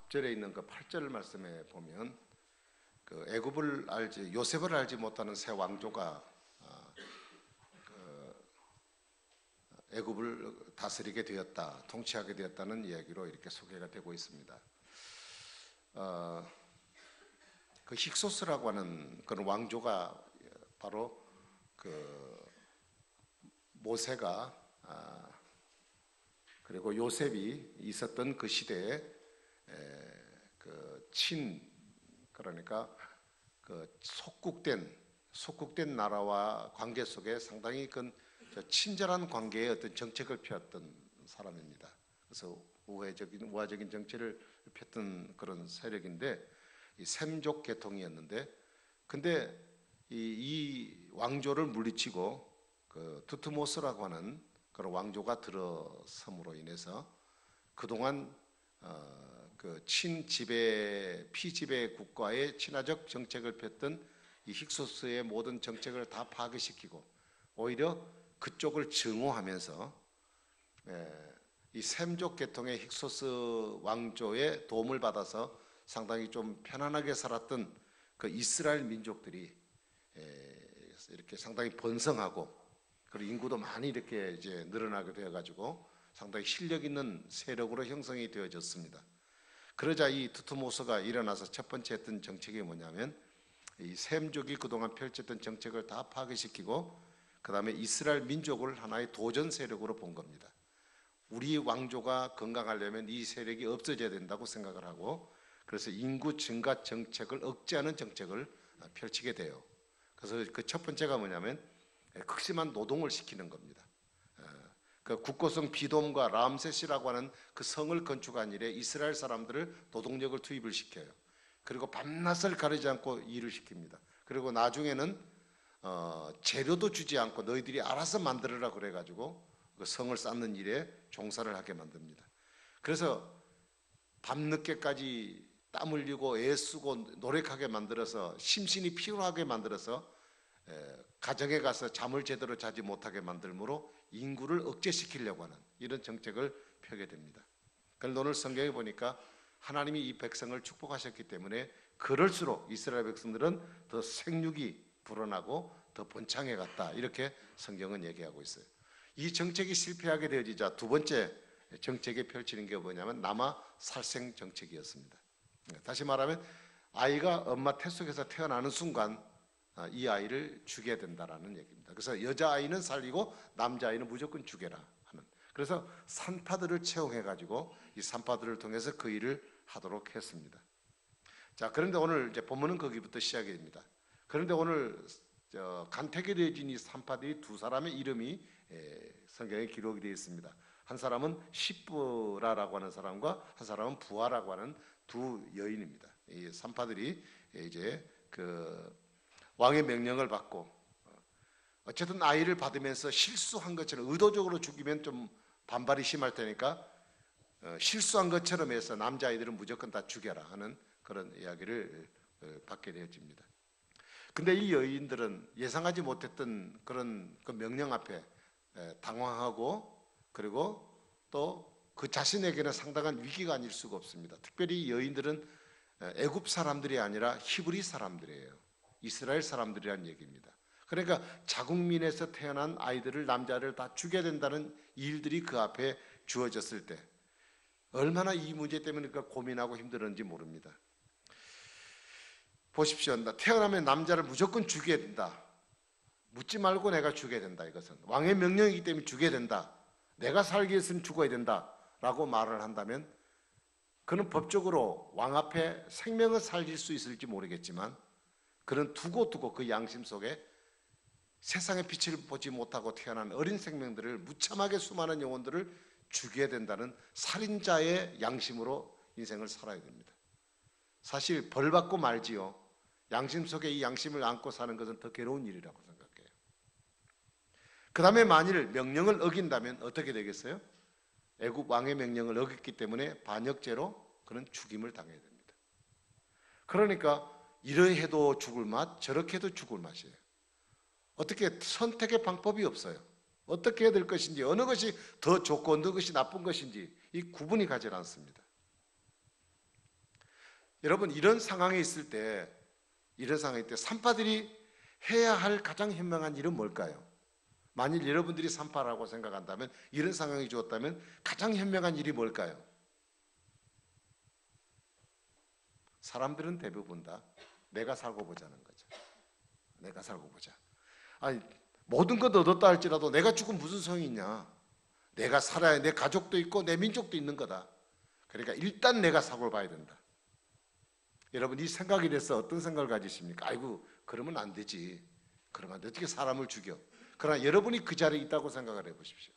앞절에 있는 그 8절 말씀에 보면 그 요셉을 알지 못하는 새 왕조가 애굽을 다스리게 되었다, 통치하게 되었다는 이야기로 이렇게 소개가 되고 있습니다. 그 힉소스라고 하는 그런 왕조가 바로 그 모세가 그리고 요셉이 있었던 그 시대에 그러니까 그 속국된 나라와 관계 속에 상당히 친절한 관계의 어떤 정책을 펴왔던 사람입니다. 그래서 우화적인 정책을 폈던 그런 세력인데 이 셈족 계통이었는데, 근데 이 왕조를 물리치고 그 두트모스라고 하는 그런 왕조가 들어섬으로 인해서 그동안 그 피지배 국가의 친화적 정책을 폈던 이 힉소스의 모든 정책을 다 파괴시키고 오히려 그쪽을 증오하면서 이 셈족 계통의 힉소스 왕조의 도움을 받아서 상당히 좀 편안하게 살았던 그 이스라엘 민족들이 이렇게 상당히 번성하고 그리고 인구도 많이 이렇게 이제 늘어나게 되어가지고 상당히 실력 있는 세력으로 형성이 되어졌습니다. 그러자 이 두트모스가 일어나서 첫 번째 했던 정책이 뭐냐면 이 셈족이 그동안 펼쳤던 정책을 다 파괴시키고 그 다음에 이스라엘 민족을 하나의 도전 세력으로 본 겁니다. 우리 왕조가 건강하려면 이 세력이 없어져야 된다고 생각을 하고, 그래서 인구 증가 정책을 억제하는 정책을 펼치게 돼요. 그래서 그 첫 번째가 뭐냐면 극심한 노동을 시키는 겁니다. 그 국고성 비돔과 람셋이라고 하는 그 성을 건축한 일에 이스라엘 사람들을 노동력을 투입을 시켜요. 그리고 밤낮을 가리지 않고 일을 시킵니다. 그리고 나중에는 재료도 주지 않고 너희들이 알아서 만들어라 그래가지고 그 성을 쌓는 일에 종사를 하게 만듭니다. 그래서 밤늦게까지 땀 흘리고 애쓰고 노력하게 만들어서 심신이 피로하게 만들어서 가정에 가서 잠을 제대로 자지 못하게 만들므로 인구를 억제시키려고 하는 이런 정책을 펴게 됩니다. 그런데 오늘 성경에 보니까 하나님이 이 백성을 축복하셨기 때문에 그럴수록 이스라엘 백성들은 더 생육이 불어나고 더 번창해 갔다, 이렇게 성경은 얘기하고 있어요. 이 정책이 실패하게 되어지자 두 번째 정책에 펼치는 게 뭐냐면 남아 살생 정책이었습니다. 다시 말하면 아이가 엄마 태 속에서 태어나는 순간 이 아이를 죽여야 된다라는 얘기입니다. 그래서 여자아이는 살리고 남자아이는 무조건 죽여라 하는, 그래서 산파들을 채용해 가지고 이 산파들을 통해서 그 일을 하도록 했습니다. 자, 그런데 오늘 이제 본문은 거기부터 시작이 됩니다. 그런데 오늘 간택이 되어진 이 산파들이 두 사람의 이름이 성경에 기록이 되어 있습니다. 한 사람은 시브라라고 하는 사람과 한 사람은 부하라고 하는 두 여인입니다. 이 산파들이 이제 그 왕의 명령을 받고 어쨌든 아이를 받으면서 실수한 것처럼, 의도적으로 죽이면 좀 반발이 심할 테니까 실수한 것처럼 해서 남자아이들은 무조건 다 죽여라 하는 그런 이야기를 받게 되어집니다. 근데 이 여인들은 예상하지 못했던 그런 그 명령 앞에 당황하고, 그리고 또 그 자신에게는 상당한 위기가 아닐 수가 없습니다. 특별히 이 여인들은 애굽 사람들이 아니라 히브리 사람들이에요. 이스라엘 사람들이란 얘기입니다. 그러니까 자국민에서 태어난 아이들을, 남자를 다 죽여야 된다는 일들이 그 앞에 주어졌을 때 얼마나 이 문제 때문에 고민하고 힘들었는지 모릅니다. 보십시오. 태어나면 남자를 무조건 죽여야 된다. 묻지 말고 내가 죽여야 된다. 이것은 왕의 명령이기 때문에 죽여야 된다. 내가 살기 위해서는 죽어야 된다 라고 말을 한다면 그는 법적으로 왕 앞에 생명을 살릴 수 있을지 모르겠지만, 그는 두고두고 그 양심 속에 세상의 빛을 보지 못하고 태어난 어린 생명들을, 무참하게 수많은 영혼들을 죽여야 된다는 살인자의 양심으로 인생을 살아야 됩니다. 사실 벌 받고 말지요, 양심 속에 이 양심을 안고 사는 것은 더 괴로운 일이라고 생각해요. 그 다음에 만일 명령을 어긴다면 어떻게 되겠어요? 애굽 왕의 명령을 어겼기 때문에 반역죄로 그는 죽임을 당해야 됩니다. 그러니까 이러해도 죽을 맛, 저렇게 해도 죽을 맛이에요. 어떻게 선택의 방법이 없어요. 어떻게 해야 될 것인지, 어느 것이 더 좋고 어느 것이 나쁜 것인지 이 구분이 가지 않습니다. 여러분 이런 상황에 있을 때 산파들이 해야 할 가장 현명한 일은 뭘까요? 만일 여러분들이 산파라고 생각한다면, 이런 상황이 주었다면 가장 현명한 일이 뭘까요? 사람들은 대부분 다 내가 살고 보자는 거죠. 내가 살고 보자. 아니, 모든 것 얻었다 할지라도 내가 죽으면 무슨 소용이 있냐? 내가 살아야 내 가족도 있고 내 민족도 있는 거다. 그러니까 일단 내가 사고를 봐야 된다. 여러분 이 생각에 대해서 어떤 생각을 가지십니까? 아이고 그러면 안 되지. 그러면 어떻게 사람을 죽여? 그러나 여러분이 그 자리에 있다고 생각을 해보십시오.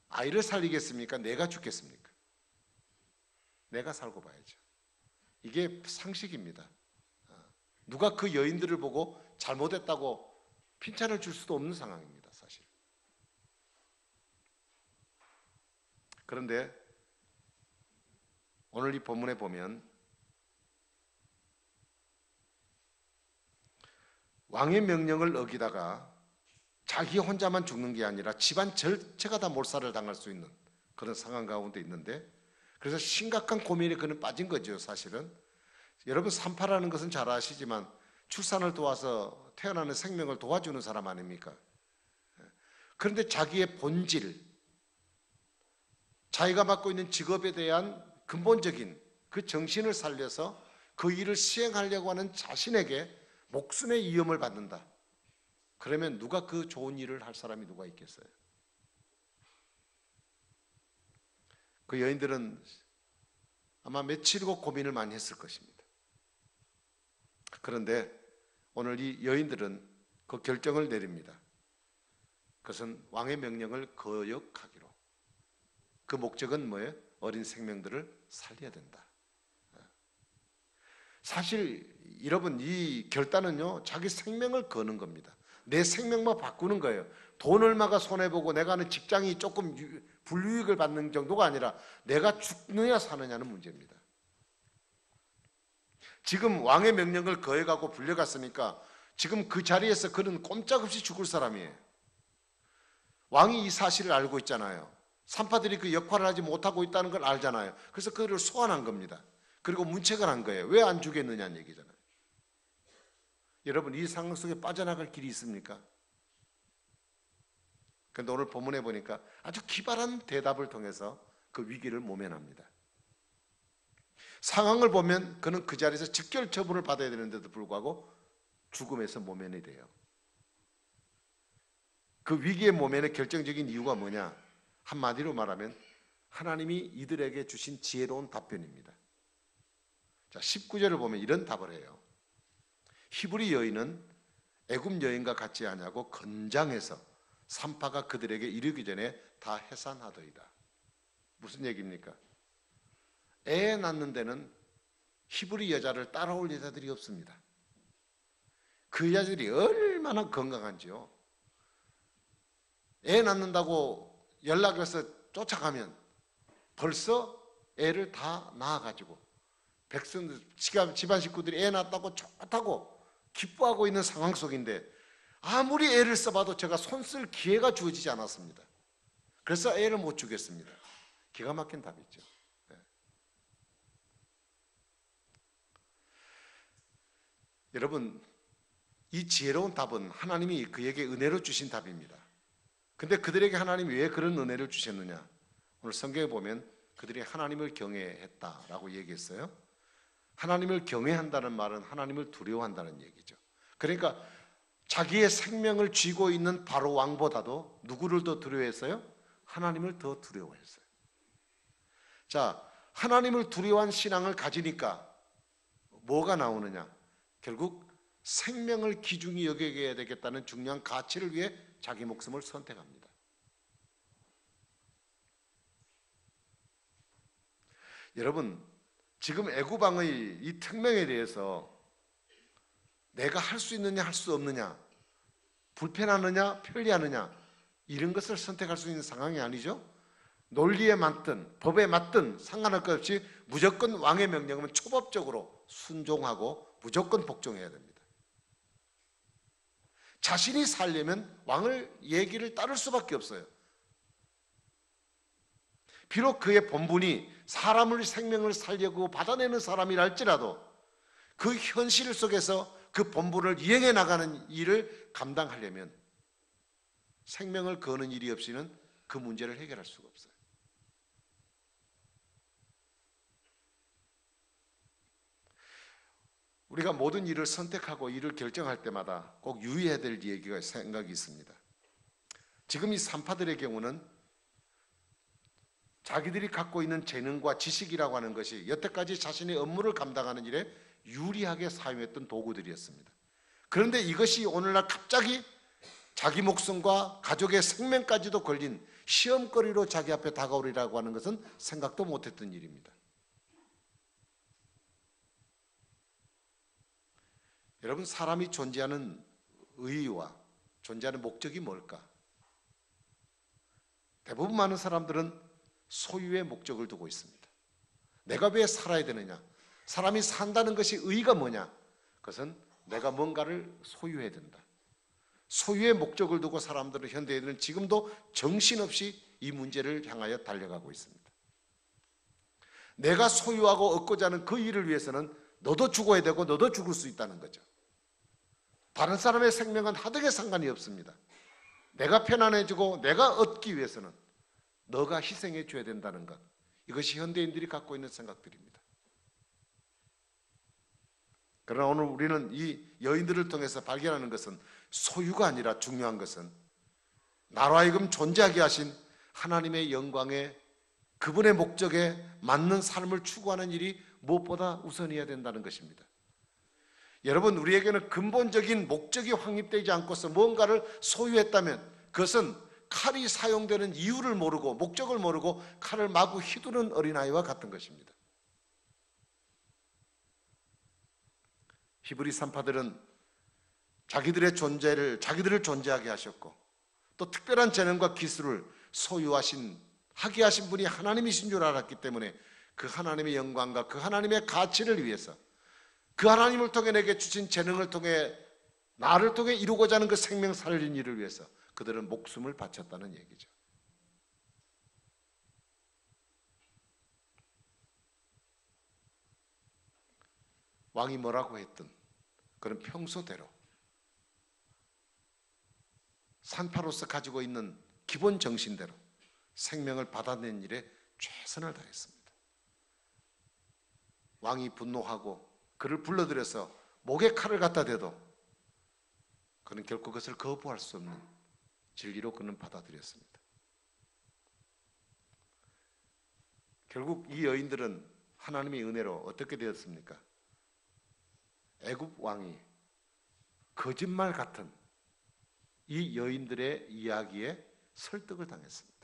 아이를 살리겠습니까? 내가 죽겠습니까? 내가 살고 봐야죠. 이게 상식입니다. 누가 그 여인들을 보고 잘못했다고 핀찬을 줄 수도 없는 상황입니다, 사실. 그런데 오늘 이 본문에 보면 왕의 명령을 어기다가 자기 혼자만 죽는 게 아니라 집안 전체가 다 몰살을 당할 수 있는 그런 상황 가운데 있는데, 그래서 심각한 고민에 그는 빠진 거죠, 사실은. 여러분 산파라는 것은 잘 아시지만 출산을 도와서 태어나는 생명을 도와주는 사람 아닙니까? 그런데 자기의 본질, 자기가 맡고 있는 직업에 대한 근본적인 그 정신을 살려서 그 일을 시행하려고 하는 자신에게 목숨의 위험을 받는다. 그러면 누가 그 좋은 일을 할 사람이 누가 있겠어요? 그 여인들은 아마 며칠고 고민을 많이 했을 것입니다. 그런데 오늘 이 여인들은 그 결정을 내립니다. 그것은 왕의 명령을 거역하기로. 그 목적은 뭐예요? 어린 생명들을 살려야 된다. 사실 여러분 이 결단은요, 자기 생명을 거는 겁니다. 내 생명만 바꾸는 거예요. 돈 얼마가 손해보고 내가 하는 직장이 조금 불이익을 받는 정도가 아니라 내가 죽느냐 사느냐는 문제입니다. 지금 왕의 명령을 거역하고 불려갔으니까 지금 그 자리에서 그는 꼼짝없이 죽을 사람이에요. 왕이 이 사실을 알고 있잖아요. 산파들이 그 역할을 하지 못하고 있다는 걸 알잖아요. 그래서 그를 소환한 겁니다. 그리고 문책을 한 거예요. 왜 안 주겠느냐는 얘기잖아요. 여러분 이 상황 속에 빠져나갈 길이 있습니까? 그런데 오늘 본문에 보니까 아주 기발한 대답을 통해서 그 위기를 모면합니다. 상황을 보면 그는 그 자리에서 즉결 처분을 받아야 되는데도 불구하고 죽음에서 모면이 돼요. 그 위기의 모면의 결정적인 이유가 뭐냐? 한마디로 말하면 하나님이 이들에게 주신 지혜로운 답변입니다. 자, 19절을 보면 이런 답을 해요. 히브리 여인은 애굽 여인과 같지 아니하고 건장해서 산파가 그들에게 이르기 전에 다 해산하더이다. 무슨 얘기입니까? 애 낳는 데는 히브리 여자를 따라올 여자들이 없습니다. 그 여자들이 얼마나 건강한지요. 애 낳는다고 연락해서 쫓아가면 벌써 애를 다 낳아가지고 백성들, 집안 식구들이 애 낳았다고 좋다고 기뻐하고 있는 상황 속인데 아무리 애를 써봐도 제가 손 쓸 기회가 주어지지 않았습니다. 그래서 애를 못 주겠습니다. 기가 막힌 답이죠. 네. 여러분 이 지혜로운 답은 하나님이 그에게 은혜로 주신 답입니다. 근데 그들에게 하나님이 왜 그런 은혜를 주셨느냐? 오늘 성경에 보면 그들이 하나님을 경외했다라고 얘기했어요. 하나님을 경외한다는 말은 하나님을 두려워한다는 얘기죠. 그러니까 자기의 생명을 쥐고 있는 바로 왕보다도 누구를 더 두려워했어요? 하나님을 더 두려워했어요. 자, 하나님을 두려워한 신앙을 가지니까 뭐가 나오느냐? 결국 생명을 기중히 여겨야 되겠다는 중요한 가치를 위해 자기 목숨을 선택합니다. 여러분 지금 애굽 왕의 이 특명에 대해서 내가 할 수 있느냐 할 수 없느냐, 불편하느냐 편리하느냐 이런 것을 선택할 수 있는 상황이 아니죠. 논리에 맞든 법에 맞든 상관할 것 없이 무조건 왕의 명령은 초법적으로 순종하고 무조건 복종해야 됩니다. 자신이 살려면 왕을 얘기를 따를 수밖에 없어요. 비록 그의 본분이 사람의 생명을 살려고 받아내는 사람이라 할지라도 그 현실 속에서 그 본분을 이행해 나가는 일을 감당하려면 생명을 거는 일이 없이는 그 문제를 해결할 수가 없어요. 우리가 모든 일을 선택하고 일을 결정할 때마다 꼭 유의해야 될 얘기가 생각이 있습니다. 지금 이 산파들의 경우는 자기들이 갖고 있는 재능과 지식이라고 하는 것이 여태까지 자신의 업무를 감당하는 일에 유리하게 사용했던 도구들이었습니다. 그런데 이것이 오늘날 갑자기 자기 목숨과 가족의 생명까지도 걸린 시험거리로 자기 앞에 다가오리라고 하는 것은 생각도 못했던 일입니다. 여러분, 사람이 존재하는 의의와 존재하는 목적이 뭘까? 대부분 많은 사람들은 소유의 목적을 두고 있습니다. 내가 왜 살아야 되느냐? 사람이 산다는 것이 의의가 뭐냐? 그것은 내가 뭔가를 소유해야 된다. 소유의 목적을 두고 사람들은 현대인들은 지금도 정신없이 이 문제를 향하여 달려가고 있습니다. 내가 소유하고 얻고자 하는 그 일을 위해서는 너도 죽어야 되고 너도 죽을 수 있다는 거죠. 다른 사람의 생명은 하등에 상관이 없습니다. 내가 편안해지고 내가 얻기 위해서는 너가 희생해 줘야 된다는 것, 이것이 현대인들이 갖고 있는 생각들입니다. 그러나 오늘 우리는 이 여인들을 통해서 발견하는 것은 소유가 아니라 중요한 것은 나로 하여금 존재하게 하신 하나님의 영광에, 그분의 목적에 맞는 삶을 추구하는 일이 무엇보다 우선이어야 된다는 것입니다. 여러분, 우리에게는 근본적인 목적이 확립되지 않고서 뭔가를 소유했다면 그것은 칼이 사용되는 이유를 모르고 목적을 모르고 칼을 마구 휘두르는 어린아이와 같은 것입니다. 히브리 산파들은 자기들의 존재를 자기들을 존재하게 하셨고 또 특별한 재능과 기술을 하게 하신 분이 하나님이신 줄 알았기 때문에 그 하나님의 영광과 그 하나님의 가치를 위해서, 그 하나님을 통해 내게 주신 재능을 통해 나를 통해 이루고자 하는 그 생명 살린 일을 위해서 그들은 목숨을 바쳤다는 얘기죠. 왕이 뭐라고 했든 그는 평소대로 산파로서 가지고 있는 기본 정신대로 생명을 받아낸 일에 최선을 다했습니다. 왕이 분노하고 그를 불러들여서 목에 칼을 갖다 대도 그는 결코 그것을 거부할 수 없는 진리로 그는 받아들였습니다. 결국 이 여인들은 하나님의 은혜로 어떻게 되었습니까? 애굽 왕이 거짓말 같은 이 여인들의 이야기에 설득을 당했습니다.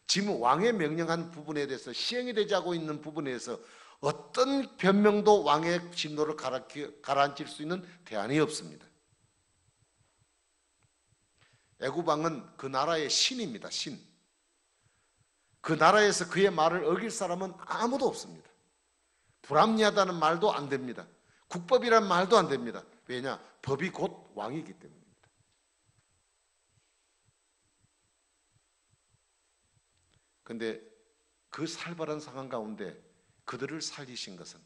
지금 왕의 명령한 부분에 대해서 시행이 되지 않고 있는 부분에 대해서 어떤 변명도 왕의 진노를 가라앉힐 수 있는 대안이 없습니다. 애굽 왕은 그 나라의 신입니다. 신. 그 나라에서 그의 말을 어길 사람은 아무도 없습니다. 불합리하다는 말도 안 됩니다. 국법이란 말도 안 됩니다. 왜냐? 법이 곧 왕이기 때문입니다. 그런데 그 살벌한 상황 가운데 그들을 살리신 것은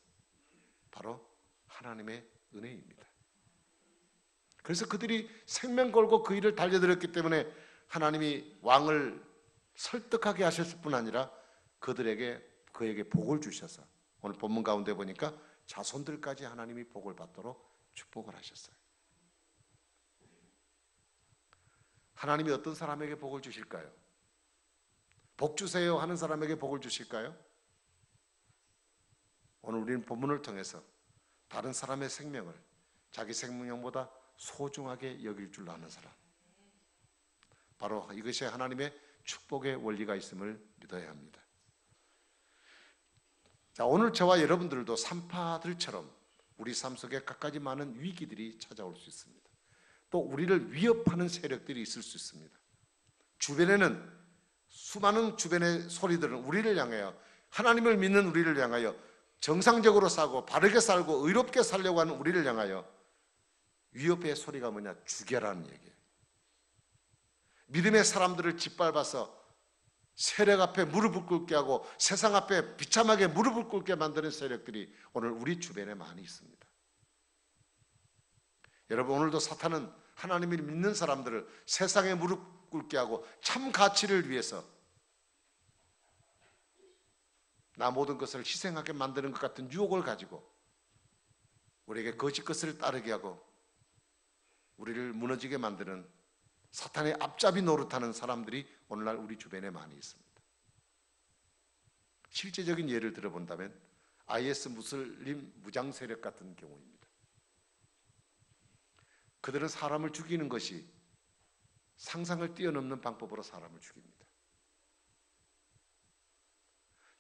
바로 하나님의 은혜입니다. 그래서 그들이 생명 걸고 그 일을 달려들었기 때문에 하나님이 왕을 설득하게 하셨을 뿐 아니라 그에게 복을 주셔서 오늘 본문 가운데 보니까 자손들까지 하나님이 복을 받도록 축복을 하셨어요. 하나님이 어떤 사람에게 복을 주실까요? 복 주세요 하는 사람에게 복을 주실까요? 오늘 우리는 본문을 통해서 다른 사람의 생명을 자기 생명보다 소중하게 여길 줄 아는 사람, 바로 이것이 하나님의 축복의 원리가 있음을 믿어야 합니다. 자, 오늘 저와 여러분들도 산파들처럼 우리 삶 속에 갖가지 많은 위기들이 찾아올 수 있습니다. 또 우리를 위협하는 세력들이 있을 수 있습니다. 주변에는 수많은 주변의 소리들은 우리를 향하여, 하나님을 믿는 우리를 향하여, 정상적으로 살고 바르게 살고 의롭게 살려고 하는 우리를 향하여 위협의 소리가 뭐냐? 죽여라는 얘기예요. 믿음의 사람들을 짓밟아서 세력 앞에 무릎을 꿇게 하고 세상 앞에 비참하게 무릎을 꿇게 만드는 세력들이 오늘 우리 주변에 많이 있습니다. 여러분, 오늘도 사탄은 하나님을 믿는 사람들을 세상에 무릎 꿇게 하고 참 가치를 위해서 나 모든 것을 희생하게 만드는 것 같은 유혹을 가지고 우리에게 거짓 것을 따르게 하고 우리를 무너지게 만드는 사탄의 앞잡이 노릇하는 사람들이 오늘날 우리 주변에 많이 있습니다. 실제적인 예를 들어본다면 IS 무슬림 무장 세력 같은 경우입니다. 그들은 사람을 죽이는 것이 상상을 뛰어넘는 방법으로 사람을 죽입니다.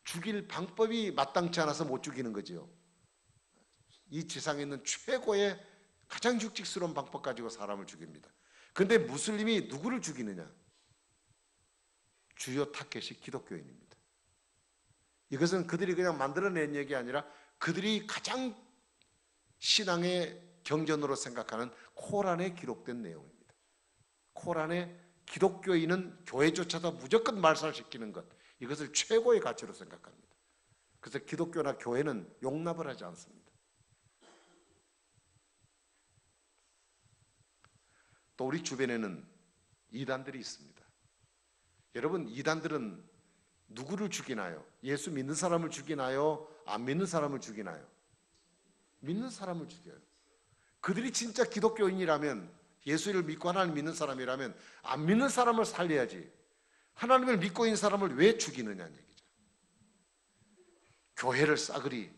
죽일 방법이 마땅치 않아서 못 죽이는 거죠. 이 지상에 있는 최고의 가장 육직스러운 방법 가지고 사람을 죽입니다. 그런데 무슬림이 누구를 죽이느냐? 주요 타겟이 기독교인입니다. 이것은 그들이 그냥 만들어낸 얘기 아니라 그들이 가장 신앙의 경전으로 생각하는 코란에 기록된 내용입니다. 코란에 기독교인은 교회조차도 무조건 말살시키는 것, 이것을 최고의 가치로 생각합니다. 그래서 기독교나 교회는 용납을 하지 않습니다. 또 우리 주변에는 이단들이 있습니다. 여러분, 이단들은 누구를 죽이나요? 예수 믿는 사람을 죽이나요? 안 믿는 사람을 죽이나요? 믿는 사람을 죽여요. 그들이 진짜 기독교인이라면, 예수를 믿고 하나님 믿는 사람이라면 안 믿는 사람을 살려야지 하나님을 믿고 있는 사람을 왜 죽이느냐는 얘기죠. 교회를 싸그리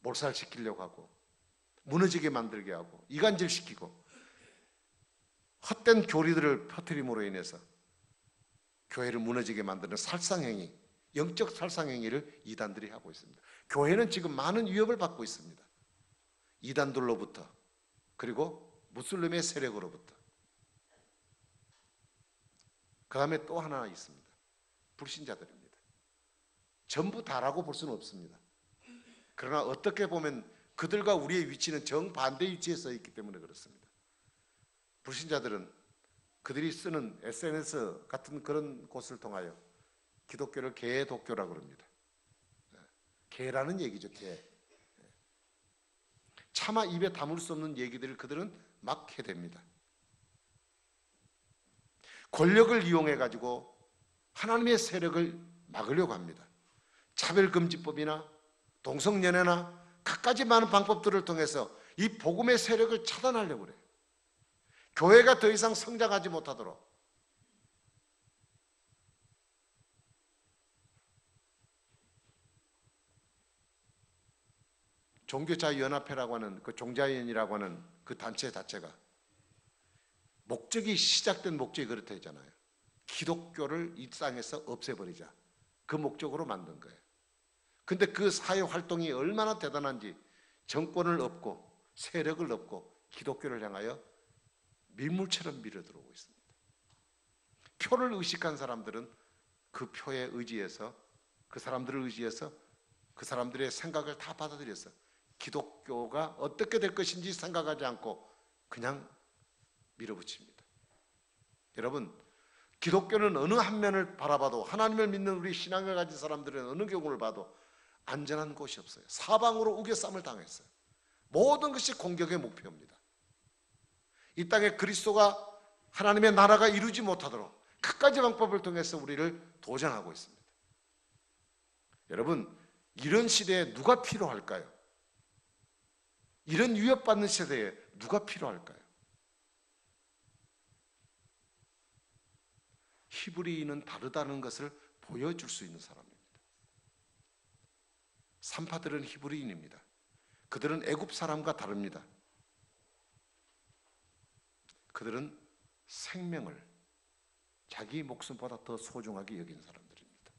몰살시키려고 하고 무너지게 만들게 하고 이간질시키고 헛된 교리들을 퍼뜨림으로 인해서 교회를 무너지게 만드는 살상행위, 영적 살상행위를 이단들이 하고 있습니다. 교회는 지금 많은 위협을 받고 있습니다. 이단들로부터, 그리고 무슬림의 세력으로부터. 그 다음에 또 하나 있습니다. 불신자들입니다. 전부 다라고 볼 수는 없습니다. 그러나 어떻게 보면 그들과 우리의 위치는 정반대 위치에 서 있기 때문에 그렇습니다. 불신자들은 그들이 쓰는 SNS 같은 그런 곳을 통하여 기독교를 개독교라고 합니다. 개라는 얘기죠, 개. 차마 입에 담을 수 없는 얘기들을 그들은 막 해댑니다. 권력을 이용해 가지고 하나님의 세력을 막으려고 합니다. 차별금지법이나 동성연애나 갖가지 많은 방법들을 통해서 이 복음의 세력을 차단하려고 그래요. 교회가 더 이상 성장하지 못하도록. 종교자연합회라고 하는 그 종자연이라고 하는 그 단체 자체가 목적이, 시작된 목적이 그렇다 했잖아요. 기독교를 이 땅에서 없애버리자, 그 목적으로 만든 거예요. 근데 그 사회 활동이 얼마나 대단한지 정권을 얻고 세력을 얻고 기독교를 향하여 밀물처럼 밀어들어오고 있습니다. 표를 의식한 사람들은 그 표에 의지해서, 그 사람들을 의지해서 그 사람들의 생각을 다 받아들여서 기독교가 어떻게 될 것인지 생각하지 않고 그냥 밀어붙입니다. 여러분, 기독교는 어느 한 면을 바라봐도, 하나님을 믿는 우리 신앙을 가진 사람들은 어느 경우를 봐도 안전한 곳이 없어요. 사방으로 우겨쌈을 당했어요. 모든 것이 공격의 목표입니다. 이 땅에 그리스도가, 하나님의 나라가 이루지 못하도록 갖가지 방법을 통해서 우리를 도전하고 있습니다. 여러분, 이런 시대에 누가 필요할까요? 이런 위협받는 시대에 누가 필요할까요? 히브리인은 다르다는 것을 보여줄 수 있는 사람입니다. 산파들은 히브리인입니다. 그들은 애굽 사람과 다릅니다. 그들은 생명을 자기 목숨보다 더 소중하게 여긴 사람들입니다.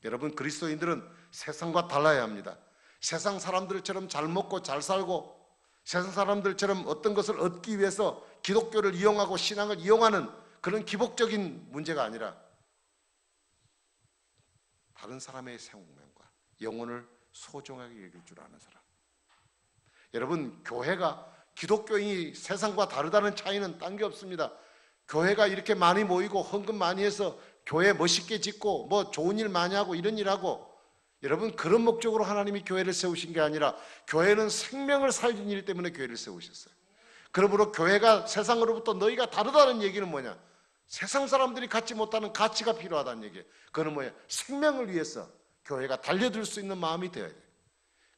여러분, 그리스도인들은 세상과 달라야 합니다. 세상 사람들처럼 잘 먹고 잘 살고 세상 사람들처럼 어떤 것을 얻기 위해서 기독교를 이용하고 신앙을 이용하는 그런 기복적인 문제가 아니라 다른 사람의 생명과 영혼을 소중하게 여길 줄 아는 사람. 여러분, 교회가, 기독교인이 세상과 다르다는 차이는 딴 게 없습니다. 교회가 이렇게 많이 모이고 헌금 많이 해서 교회 멋있게 짓고 뭐 좋은 일 많이 하고 이런 일 하고, 여러분 그런 목적으로 하나님이 교회를 세우신 게 아니라 교회는 생명을 살린 일 때문에 교회를 세우셨어요. 그러므로 교회가 세상으로부터 너희가 다르다는 얘기는 뭐냐? 세상 사람들이 갖지 못하는 가치가 필요하다는 얘기예요. 그건 뭐예요? 생명을 위해서 교회가 달려들 수 있는 마음이 되어야 돼요.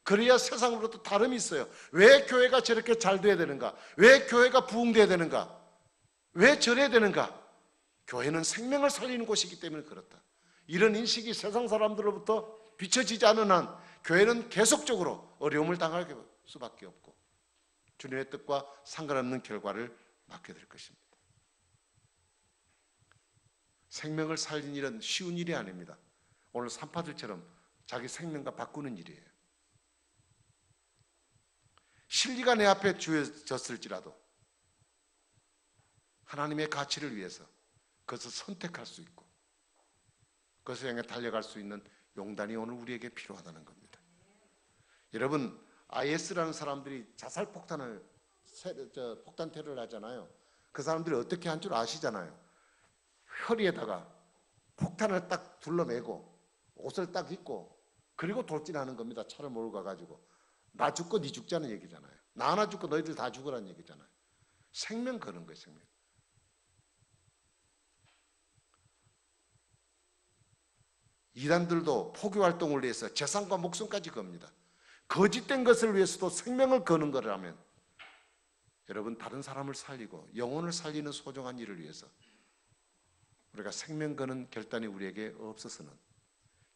그래야 세상으로부터 다름이 있어요. 왜 교회가 저렇게 잘 돼야 되는가? 왜 교회가 부흥돼야 되는가? 왜 저래야 되는가? 교회는 생명을 살리는 곳이기 때문에 그렇다. 이런 인식이 세상 사람들로부터 비춰지지 않은 한 교회는 계속적으로 어려움을 당할 수밖에 없고 주님의 뜻과 상관없는 결과를 맞게 될 것입니다. 생명을 살린 일은 쉬운 일이 아닙니다. 오늘 산파들처럼 자기 생명과 바꾸는 일이에요. 진리가 내 앞에 주어졌을지라도 하나님의 가치를 위해서 그것을 선택할 수 있고 그것을 향해 달려갈 수 있는 용단이 오늘 우리에게 필요하다는 겁니다. 여러분, IS라는 사람들이 자살 폭탄 테러를 하잖아요. 그 사람들이 어떻게 한 줄 아시잖아요. 허리에다가 폭탄을 딱 둘러매고 옷을 딱 입고 그리고 돌진하는 겁니다. 차를 몰고 가가지고. 나 죽고 네 죽자는 얘기잖아요. 나 하나 죽고 너희들 다 죽으라는 얘기잖아요. 생명 거는 거예요. 생명. 이단들도 포교활동을 위해서 재산과 목숨까지 겁니다. 거짓된 것을 위해서도 생명을 거는 거라면 여러분, 다른 사람을 살리고 영혼을 살리는 소중한 일을 위해서 우리가 생명 거는 결단이 우리에게 없어서는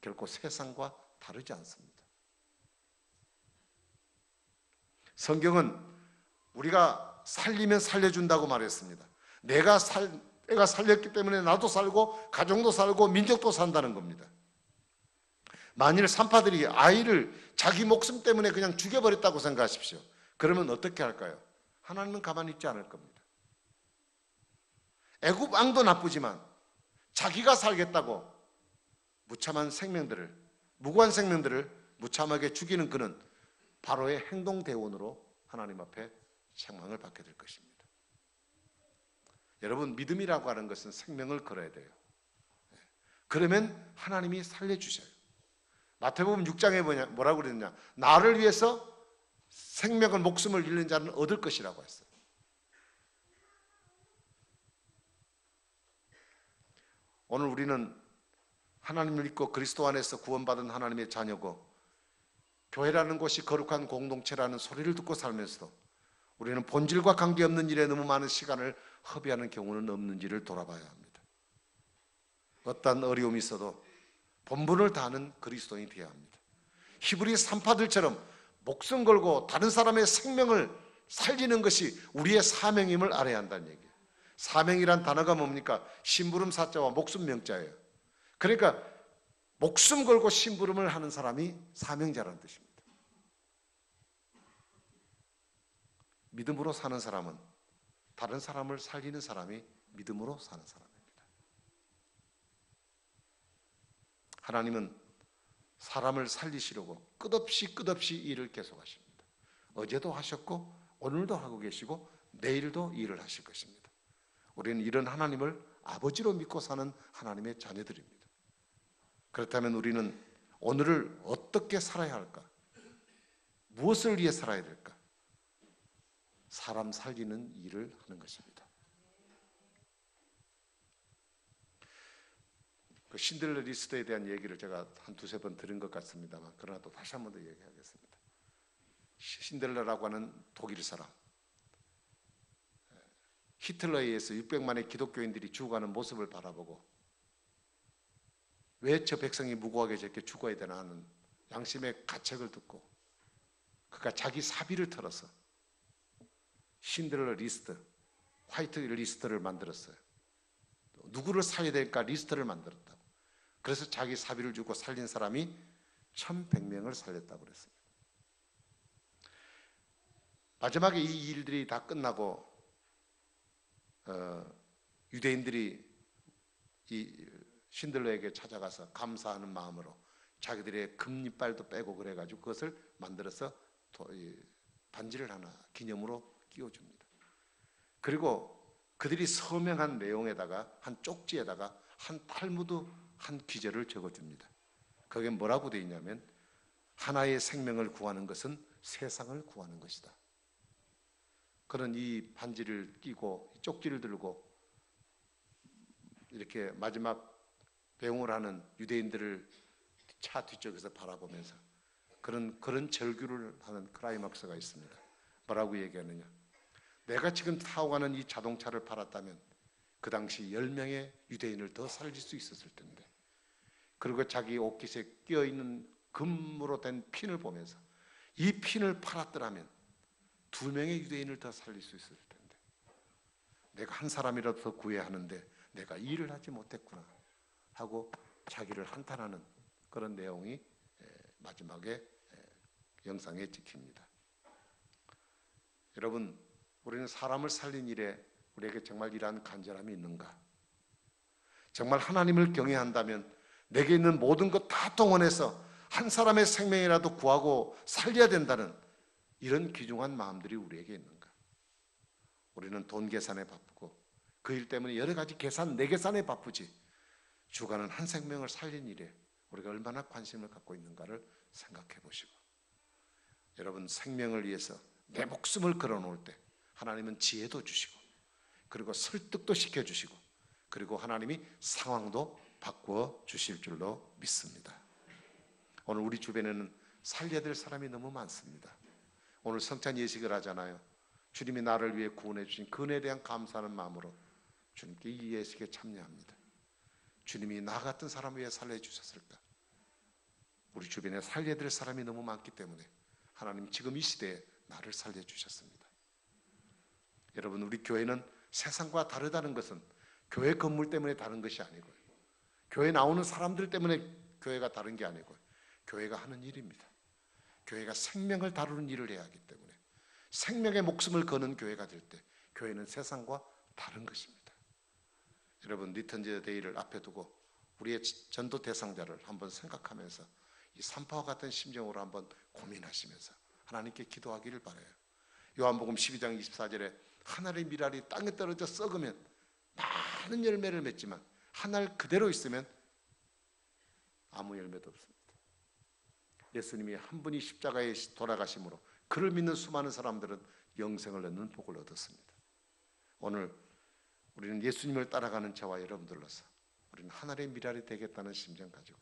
결코 세상과 다르지 않습니다. 성경은 우리가 살리면 살려준다고 말했습니다. 내가 살렸기 때문에 나도 살고 가정도 살고 민족도 산다는 겁니다. 만일 산파들이 아이를 자기 목숨 때문에 그냥 죽여버렸다고 생각하십시오. 그러면 어떻게 할까요? 하나님은 가만히 있지 않을 겁니다. 애굽 왕도 나쁘지만 자기가 살겠다고 무참한 생명들을, 무고한 생명들을 무참하게 죽이는 그는 바로의 행동대원으로 하나님 앞에 책망을 받게 될 것입니다. 여러분, 믿음이라고 하는 것은 생명을 걸어야 돼요. 그러면 하나님이 살려주셔요. 마태복음 6장에 뭐라고 그랬냐? 나를 위해서 생명을, 목숨을 잃는 자는 얻을 것이라고 했어요. 오늘 우리는 하나님을 믿고 그리스도 안에서 구원받은 하나님의 자녀고 교회라는 곳이 거룩한 공동체라는 소리를 듣고 살면서도 우리는 본질과 관계없는 일에 너무 많은 시간을 허비하는 경우는 없는지를 돌아봐야 합니다. 어떤 어려움이 있어도 본분을 다하는 그리스도인이 되어야 합니다. 히브리 산파들처럼 목숨 걸고 다른 사람의 생명을 살리는 것이 우리의 사명임을 알아야 한다는 얘기예요. 사명이란 단어가 뭡니까? 심부름 사자와 목숨 명자예요. 그러니까 목숨 걸고 심부름을 하는 사람이 사명자라는 뜻입니다. 믿음으로 사는 사람은 다른 사람을 살리는 사람이 믿음으로 사는 사람입니다. 하나님은 사람을 살리시려고 끝없이 일을 계속하십니다. 어제도 하셨고 오늘도 하고 계시고 내일도 일을 하실 것입니다. 우리는 이런 하나님을 아버지로 믿고 사는 하나님의 자녀들입니다. 그렇다면 우리는 오늘을 어떻게 살아야 할까? 무엇을 위해 살아야 될까? 사람 살리는 일을 하는 것입니다. 그 신들러 리스트에 대한 얘기를 제가 한 두세 번 들은 것 같습니다만, 그러나 또 다시 한 번 더 얘기하겠습니다. 신들러라고 하는 독일 사람, 히틀러에 의해서 600만의 기독교인들이 죽어가는 모습을 바라보고 왜 저 백성이 무고하게 저렇게 죽어야 되나 하는 양심의 가책을 듣고 그가 자기 사비를 털어서 신들러 리스트, 화이트 리스트를 만들었어요. 누구를 살려야 될까 리스트를 만들었다고. 그래서 자기 사비를 주고 살린 사람이 1100명을 살렸다고 그랬습니다. 마지막에 이 일들이 다 끝나고 유대인들이 이 신들러에게 찾아가서 감사하는 마음으로 자기들의 금이빨도 빼고 그래가지고 그것을 만들어서 반지를 하나 기념으로 끼워줍니다. 그리고 그들이 서명한 내용에다가 한 쪽지에다가 한 탈무드 한 귀절을 적어줍니다. 거기에 뭐라고 되어 있냐면 하나의 생명을 구하는 것은 세상을 구하는 것이다. 그런 이 반지를 끼고 쪽지를 들고 이렇게 마지막 배웅을 하는 유대인들을 차 뒤쪽에서 바라보면서 그런 절규를 하는 클라이막스가 있습니다. 뭐라고 얘기하느냐? 내가 지금 타고 가는 이 자동차를 팔았다면 그 당시 10명의 유대인을 더 살릴 수 있었을 텐데, 그리고 자기 옷깃에 끼어있는 금으로 된 핀을 보면서 이 핀을 팔았더라면 2명의 유대인을 더 살릴 수 있었을 텐데, 내가 한 사람이라도 더 구해야 하는데 내가 일을 하지 못했구나 하고 자기를 한탄하는 그런 내용이 마지막에 영상에 찍힙니다. 여러분, 우리는 사람을 살린 일에 우리에게 정말 이러한 간절함이 있는가? 정말 하나님을 경외한다면 내게 있는 모든 것 다 동원해서 한 사람의 생명이라도 구하고 살려야 된다는 이런 귀중한 마음들이 우리에게 있는가? 우리는 돈 계산에 바쁘고 그 일 때문에 여러 가지 내 계산에 바쁘지, 주가는 한 생명을 살린 일에 우리가 얼마나 관심을 갖고 있는가를 생각해 보시고, 여러분, 생명을 위해서 내 목숨을 걸어놓을 때 하나님은 지혜도 주시고, 그리고 설득도 시켜주시고, 그리고 하나님이 상황도 바꾸어 주실 줄로 믿습니다. 오늘 우리 주변에는 살려야 될 사람이 너무 많습니다. 오늘 성찬 예식을 하잖아요. 주님이 나를 위해 구원해 주신 그 은혜에 대한 감사하는 마음으로 주님께 이 예식에 참여합니다. 주님이 나 같은 사람을 위해 살려주셨을까? 우리 주변에 살려야 될 사람이 너무 많기 때문에 하나님 지금 이 시대에 나를 살려주셨습니다. 여러분, 우리 교회는 세상과 다르다는 것은 교회 건물 때문에 다른 것이 아니고요, 교회 나오는 사람들 때문에 교회가 다른 게 아니고요, 교회가 하는 일입니다. 교회가 생명을 다루는 일을 해야 하기 때문에 생명의 목숨을 거는 교회가 될 때 교회는 세상과 다른 것입니다. 여러분, 리턴즈 데이를 앞에 두고 우리의 전도 대상자를 한번 생각하면서 이 산파와 같은 심정으로 한번 고민하시면서 하나님께 기도하기를 바라요. 요한복음 12장 24절에 하늘의 밀알이 땅에 떨어져 썩으면 많은 열매를 맺지만 하늘 그대로 있으면 아무 열매도 없습니다. 예수님이 한 분이 십자가에 돌아가심으로 그를 믿는 수많은 사람들은 영생을 얻는 복을 얻었습니다. 오늘 우리는 예수님을 따라가는 저와 여러분들로서 우리는 하늘의 밀알이 되겠다는 심정 가지고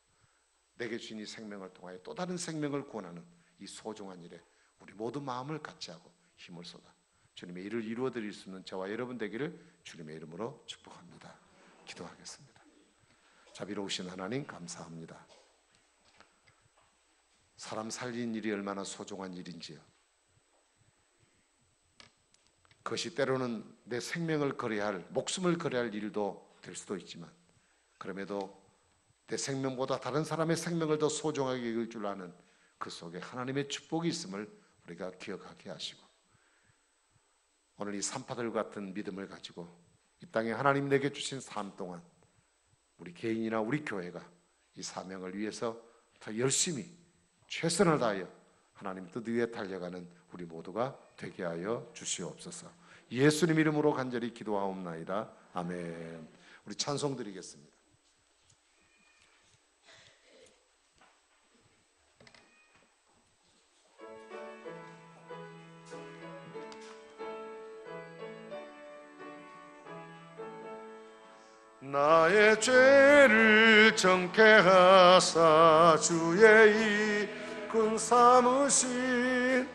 내게 주신 이 생명을 통하여 또 다른 생명을 구원하는 이 소중한 일에 우리 모두 마음을 같이 하고 힘을 쏟아 주님의 일을 이루어 드릴 수 있는 저와 여러분 되기를 주님의 이름으로 축복합니다. 기도하겠습니다. 자비로우신 하나님, 감사합니다. 사람 살린 일이 얼마나 소중한 일인지요. 그것이 때로는 내 생명을 걸어야 할, 목숨을 걸어야 할 일도 될 수도 있지만, 그럼에도 내 생명보다 다른 사람의 생명을 더 소중하게 여길 줄 아는 그 속에 하나님의 축복이 있음을 우리가 기억하게 하시고, 오늘 이 산파들 같은 믿음을 가지고 이 땅에 하나님 내게 주신 삶 동안 우리 개인이나 우리 교회가 이 사명을 위해서 더 열심히 최선을 다하여 하나님 뜻 위에 달려가는 우리 모두가 되게 하여 주시옵소서. 예수님 이름으로 간절히 기도하옵나이다. 아멘. 우리 찬송 드리겠습니다. 나의 죄를 정케하사 주의 이끈 삼으신